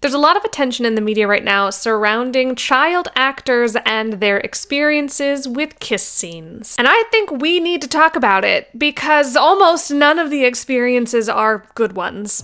There's a lot of attention in the media right now surrounding child actors and their experiences with kiss scenes. And I think we need to talk about it because almost none of the experiences are good ones.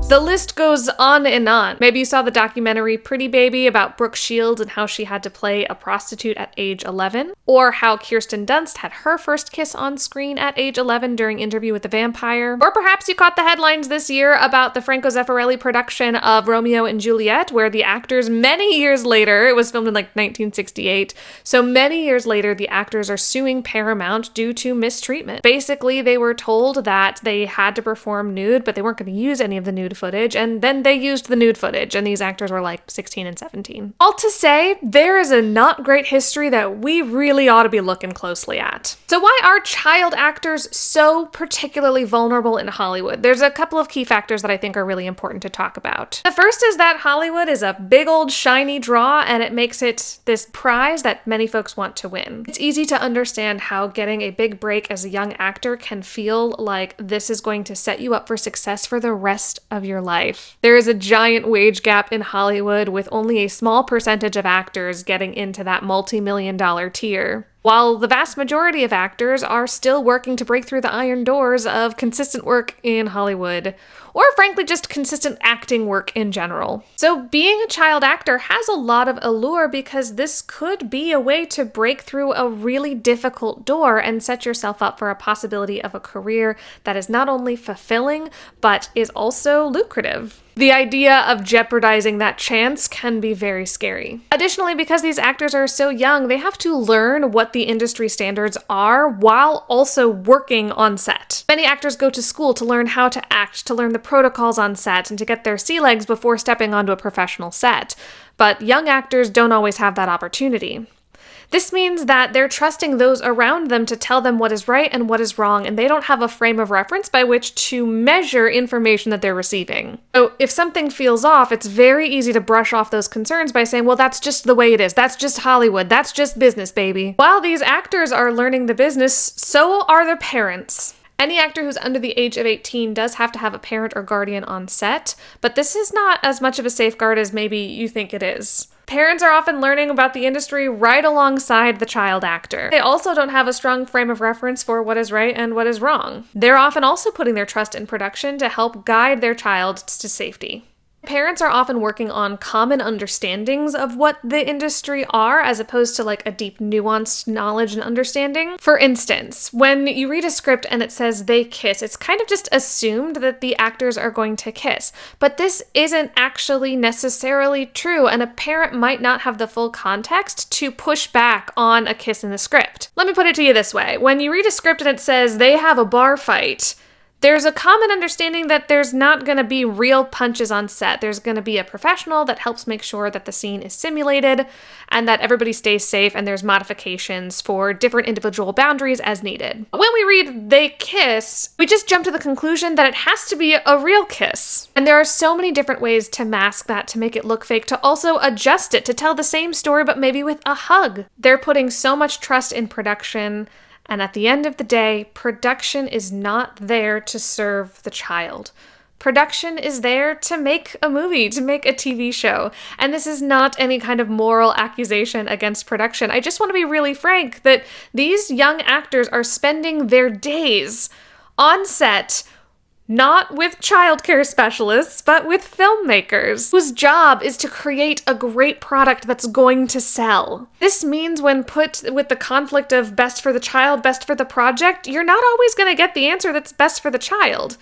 The list goes on and on. Maybe you saw the documentary Pretty Baby about Brooke Shields and how she had to play a prostitute at age 11, or how Kirsten Dunst had her first kiss on screen at age 11 during Interview with the Vampire. Or perhaps you caught the headlines this year about the Franco Zeffirelli production of Romeo and Juliet, where the actors many years later, it was filmed in 1968, so many years later the actors are suing Paramount due to mistreatment. Basically, they were told that they had to perform nude, but they weren't going to use any of the nude footage, and then they used the nude footage, and these actors were 16 and 17. All to say, there is a not great history that we really ought to be looking closely at. So why are child actors so particularly vulnerable in Hollywood? There's a couple of key factors that I think are really important to talk about. The first is that Hollywood is a big old shiny draw, and it makes it this prize that many folks want to win. It's easy to understand how getting a big break as a young actor can feel like this is going to set you up for success for the rest of your life. There is a giant wage gap in Hollywood, with only a small percentage of actors getting into that multi-million-dollar tier, while the vast majority of actors are still working to break through the iron doors of consistent work in Hollywood, or frankly just consistent acting work in general. So being a child actor has a lot of allure because this could be a way to break through a really difficult door and set yourself up for a possibility of a career that is not only fulfilling, but is also lucrative. The idea of jeopardizing that chance can be very scary. Additionally, because these actors are so young, they have to learn what the industry standards are while also working on set. Many actors go to school to learn how to act, to learn the protocols on set, and to get their sea legs before stepping onto a professional set. But young actors don't always have that opportunity. This means that they're trusting those around them to tell them what is right and what is wrong, and they don't have a frame of reference by which to measure information that they're receiving. So if something feels off, it's very easy to brush off those concerns by saying, well, that's just the way it is. That's just Hollywood. That's just business, baby. While these actors are learning the business, so are their parents. Any actor who's under the age of 18 does have to have a parent or guardian on set, but this is not as much of a safeguard as maybe you think it is. Parents are often learning about the industry right alongside the child actor. They also don't have a strong frame of reference for what is right and what is wrong. They're often also putting their trust in production to help guide their child to safety. Parents are often working on common understandings of what the industry are, as opposed to a deep, nuanced knowledge and understanding. For instance, when you read a script and it says they kiss, it's kind of just assumed that the actors are going to kiss. But this isn't actually necessarily true, and a parent might not have the full context to push back on a kiss in the script. Let me put it to you this way. When you read a script and it says they have a bar fight, there's a common understanding that there's not going to be real punches on set. There's going to be a professional that helps make sure that the scene is simulated and that everybody stays safe, and there's modifications for different individual boundaries as needed. When we read they kiss, we just jump to the conclusion that it has to be a real kiss. And there are so many different ways to mask that, to make it look fake, to also adjust it, to tell the same story but maybe with a hug. They're putting so much trust in production. And at the end of the day, production is not there to serve the child. Production is there to make a movie, to make a TV show. And this is not any kind of moral accusation against production. I just want to be really frank that these young actors are spending their days on set, not with childcare specialists, but with filmmakers, whose job is to create a great product that's going to sell. This means when put with the conflict of best for the child, best for the project, you're not always going to get the answer that's best for the child.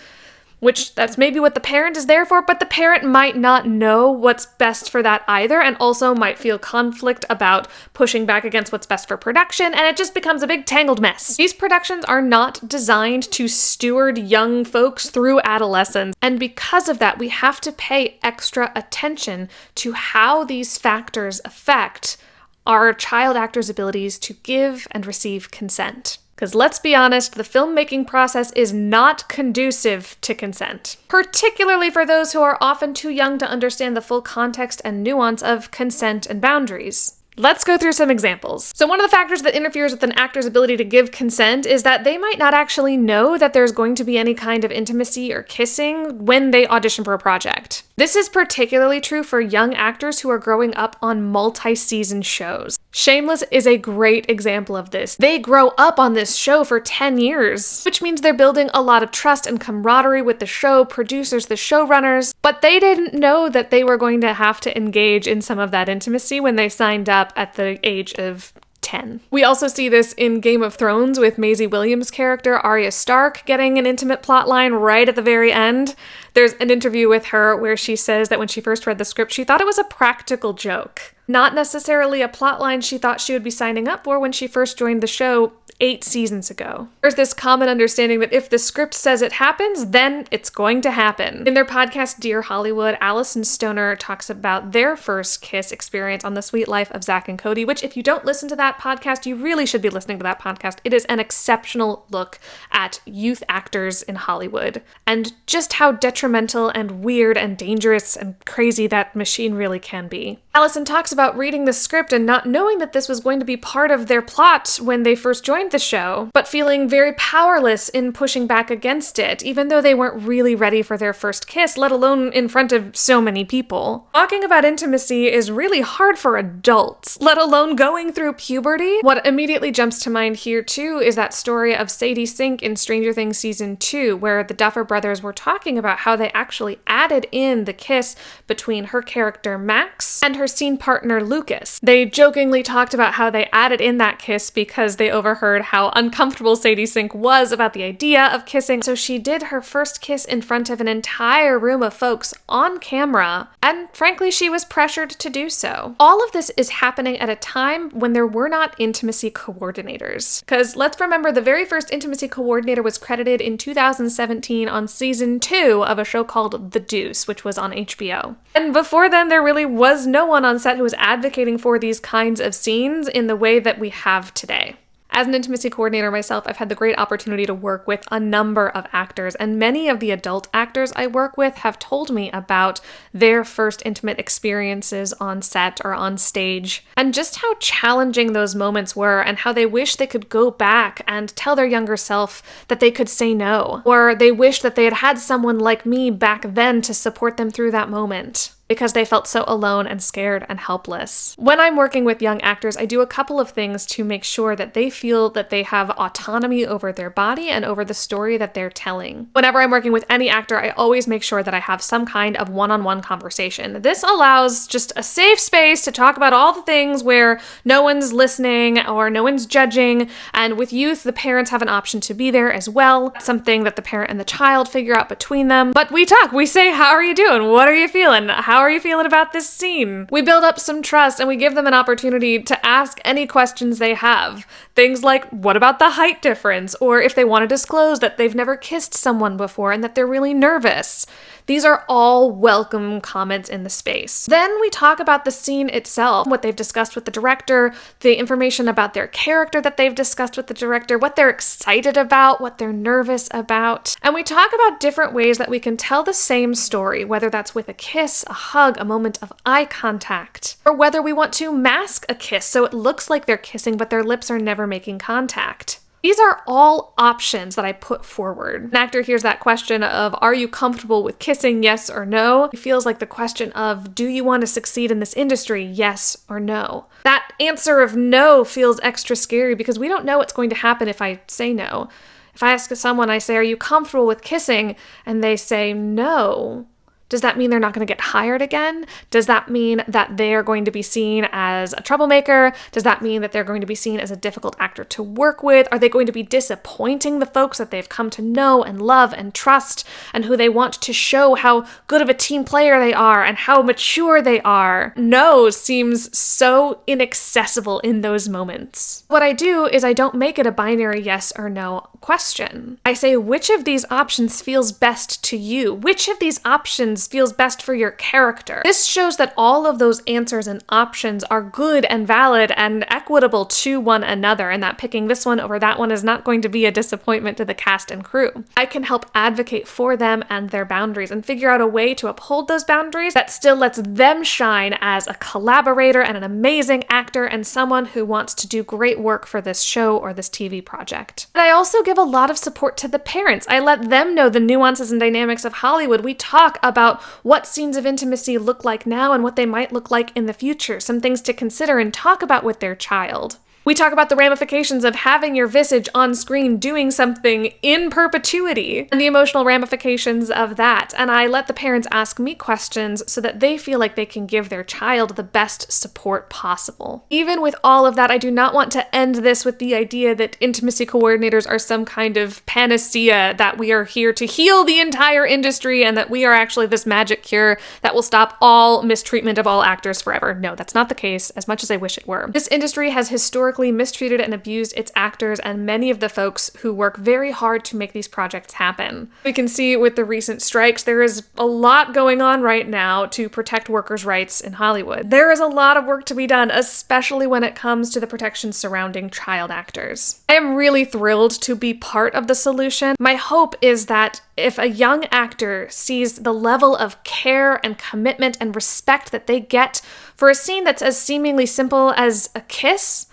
Which that's maybe what the parent is there for, but the parent might not know what's best for that either, and also might feel conflict about pushing back against what's best for production, and it just becomes a big tangled mess. These productions are not designed to steward young folks through adolescence, and because of that, we have to pay extra attention to how these factors affect our child actors' abilities to give and receive consent. Because let's be honest, the filmmaking process is not conducive to consent, particularly for those who are often too young to understand the full context and nuance of consent and boundaries. Let's go through some examples. So one of the factors that interferes with an actor's ability to give consent is that they might not actually know that there's going to be any kind of intimacy or kissing when they audition for a project. This is particularly true for young actors who are growing up on multi-season shows. Shameless is a great example of this. They grow up on this show for 10 years, which means they're building a lot of trust and camaraderie with the show producers, the showrunners, but they didn't know that they were going to have to engage in some of that intimacy when they signed up at the age of 10. We also see this in Game of Thrones with Maisie Williams' character, Arya Stark, getting an intimate plotline right at the very end. There's an interview with her where she says that when she first read the script, she thought it was a practical joke, not necessarily a plotline she thought she would be signing up for when she first joined the show 8 seasons ago. There's this common understanding that if the script says it happens, then it's going to happen. In their podcast, Dear Hollywood, Allison Stoner talks about their first kiss experience on The Sweet Life of Zach and Cody, which if you don't listen to that podcast, you really should be listening to that podcast. It is an exceptional look at youth actors in Hollywood and just how detrimental and weird and dangerous and crazy that machine really can be. Allison talks about reading the script and not knowing that this was going to be part of their plot when they first joined the show, but feeling very powerless in pushing back against it, even though they weren't really ready for their first kiss, let alone in front of so many people. Talking about intimacy is really hard for adults, let alone going through puberty. What immediately jumps to mind here too is that story of Sadie Sink in Stranger Things Season 2, where the Duffer Brothers were talking about how they actually added in the kiss between her character Max and her scene partner Lucas. They jokingly talked about how they added in that kiss because they overheard how uncomfortable Sadie Sink was about the idea of kissing, so she did her first kiss in front of an entire room of folks on camera, and frankly, she was pressured to do so. All of this is happening at a time when there were not intimacy coordinators. Because let's remember, the very first intimacy coordinator was credited in 2017 on season 2 of a show called The Deuce, which was on HBO. And before then, there really was no one on set who was advocating for these kinds of scenes in the way that we have today. As an intimacy coordinator myself, I've had the great opportunity to work with a number of actors, and many of the adult actors I work with have told me about their first intimate experiences on set or on stage, and just how challenging those moments were, and how they wish they could go back and tell their younger self that they could say no, or they wish that they had had someone like me back then to support them through that moment, because they felt so alone and scared and helpless. When I'm working with young actors, I do a couple of things to make sure that they feel that they have autonomy over their body and over the story that they're telling. Whenever I'm working with any actor, I always make sure that I have some kind of one-on-one conversation. This allows just a safe space to talk about all the things where no one's listening or no one's judging, and with youth, the parents have an option to be there as well, something that the parent and the child figure out between them. But we talk, we say, how are you doing? What are you feeling? How are you feeling about this scene? We build up some trust and we give them an opportunity to ask any questions they have. Things like, what about the height difference? Or if they want to disclose that they've never kissed someone before and that they're really nervous. These are all welcome comments in the space. Then we talk about the scene itself, what they've discussed with the director, the information about their character that they've discussed with the director, what they're excited about, what they're nervous about. And we talk about different ways that we can tell the same story, whether that's with a kiss, a hug, a moment of eye contact, or whether we want to mask a kiss so it looks like they're kissing but their lips are never making contact. These are all options that I put forward. An actor hears that question of, are you comfortable with kissing, yes or no? It feels like the question of, do you want to succeed in this industry, yes or no? That answer of no feels extra scary because we don't know what's going to happen if I say no. If I ask someone, I say, are you comfortable with kissing? And they say no. Does that mean they're not going to get hired again? Does that mean that they're going to be seen as a troublemaker? Does that mean that they're going to be seen as a difficult actor to work with? Are they going to be disappointing the folks that they've come to know and love and trust and who they want to show how good of a team player they are and how mature they are? No seems so inaccessible in those moments. What I do is I don't make it a binary yes or no question. I say, which of these options feels best to you? Which of these options scenes feels best for your character. This shows that all of those answers and options are good and valid and equitable to one another, and that picking this one over that one is not going to be a disappointment to the cast and crew. I can help advocate for them and their boundaries and figure out a way to uphold those boundaries that still lets them shine as a collaborator and an amazing actor and someone who wants to do great work for this show or this TV project. And I also give a lot of support to the parents. I let them know the nuances and dynamics of Hollywood. We talk about what scenes of intimacy look like now and what they might look like in the future, some things to consider and talk about with their child. We talk about the ramifications of having your visage on screen doing something in perpetuity and the emotional ramifications of that. And I let the parents ask me questions so that they feel like they can give their child the best support possible. Even with all of that, I do not want to end this with the idea that intimacy coordinators are some kind of panacea, that we are here to heal the entire industry and that we are actually this magic cure that will stop all mistreatment of all actors forever. No, that's not the case, as much as I wish it were. This industry has historically mistreated and abused its actors and many of the folks who work very hard to make these projects happen. We can see with the recent strikes, there is a lot going on right now to protect workers' rights in Hollywood. There is a lot of work to be done, especially when it comes to the protections surrounding child actors. I am really thrilled to be part of the solution. My hope is that if a young actor sees the level of care and commitment and respect that they get for a scene that's as seemingly simple as a kiss,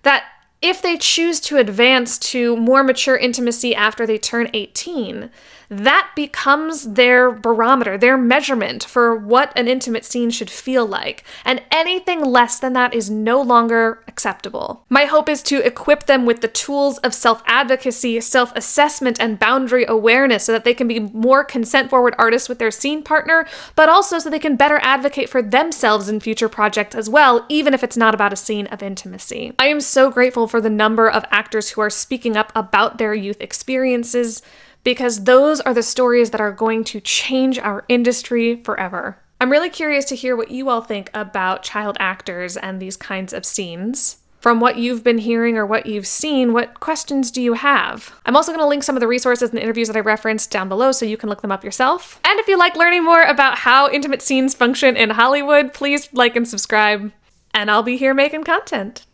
that if they choose to advance to more mature intimacy after they turn 18, that becomes their barometer, their measurement for what an intimate scene should feel like. And anything less than that is no longer acceptable. My hope is to equip them with the tools of self-advocacy, self-assessment, and boundary awareness so that they can be more consent-forward artists with their scene partner, but also so they can better advocate for themselves in future projects as well, even if it's not about a scene of intimacy. I am so grateful for the number of actors who are speaking up about their youth experiences, because those are the stories that are going to change our industry forever. I'm really curious to hear what you all think about child actors and these kinds of scenes. From what you've been hearing or what you've seen, what questions do you have? I'm also going to link some of the resources and interviews that I referenced down below so you can look them up yourself. And if you like learning more about how intimate scenes function in Hollywood, please like and subscribe, and I'll be here making content.